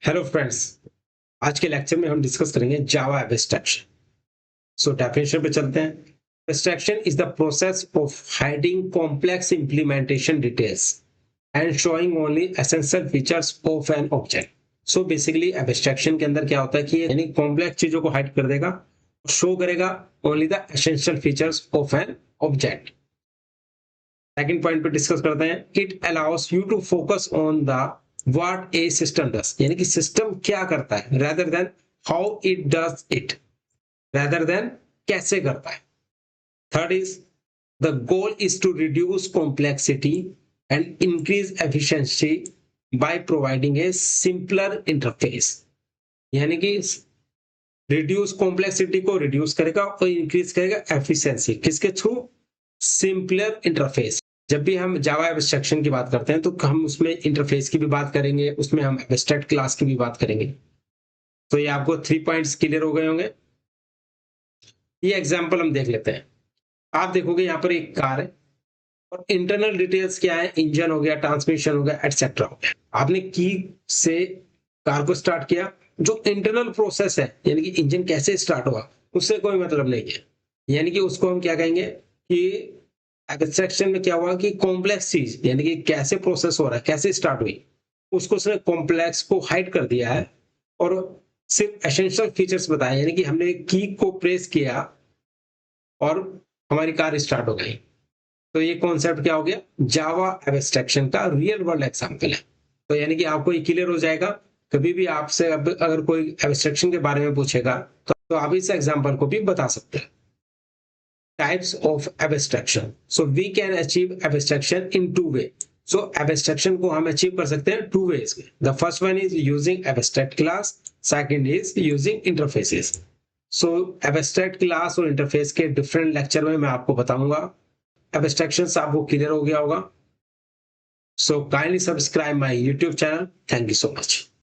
Hello friends. आज के lecture में हम डिस्कस करेंगे जावा एब्स्ट्रैक्शन। सो डेफिनेशन पे चलते हैं। Abstraction is the process of hiding complex implementation details and showing only essential features of an object. So basically abstraction के अंदर क्या होता है कि यानी कॉम्प्लेक्स चीजों को हाइड कर देगा, शो करेगा only the essential features of an object. Second point पे डिस्कस करते हैं। It allows you to focus on the what a system does, यानी कि सिस्टम क्या करता है, rather than how it does it, rather than कैसे करता है। Third is the goal is to reduce complexity and increase efficiency by providing a simpler interface, यानी कि रिड्यूस कॉम्प्लेक्सिटी को रिड्यूस करेगा और इंक्रीज करेगा एफिशिएंसी किसके थ्रू? Simpler interface. जब भी हम जावा एब्स्ट्रैक्शन की बात करते हैं तो हम उसमें इंटरफेस की भी बात करेंगे, उसमें हम एब्स्ट्रैक्ट क्लास की भी बात करेंगे। तो ये आपको 3 पॉइंट्स क्लियर हो गए होंगे। ये एग्जांपल हम देख लेते हैं। आप देखोगे यहाँ पर एक कार है और इंटरनल डिटेल्स क्या है, इंजन हो गया, ट्रांसमिशन हो गया, एटसेट्रा हो गया। आपने की से कार को स्टार्ट किया, जो इंटरनल प्रोसेस है यानी कि इंजन कैसे स्टार्ट हुआ उससे कोई मतलब नहीं है, यानी कि उसको हम क्या कहेंगे कि एब्स्ट्रैक्शन में क्या हुआ कि कॉम्प्लेक्स चीज यानी कि कैसे प्रोसेस हो रहा है, कैसे स्टार्ट हुई, उसको उसने कॉम्प्लेक्स को हाइड कर दिया है और सिर्फ एसेंशियल फीचर्स बताए, यानी कि हमने की को प्रेस किया और हमारी कार स्टार्ट हो गई। तो ये कॉन्सेप्ट क्या हो गया? जावा एब्स्ट्रैक्शन का रियल वर्ल्ड एग्जांपल है। तो यानी कि आपको ये क्लियर हो जाएगा। कभी भी आपसे अगर कोई एब्स्ट्रैक्शन के बारे में पूछेगा तो आप इस एग्जांपल को भी बता सकते हैं। Types of abstraction. So we can achieve abstraction in two way. So abstraction को हम achieve कर सकते हैं two ways में. The first one is using abstract class. Second is using interfaces. So abstract class और interface के different lecture में मैं आपको बताऊंगा। Abstractions आपको clear हो गया होगा। So kindly subscribe my YouTube channel. Thank you so much.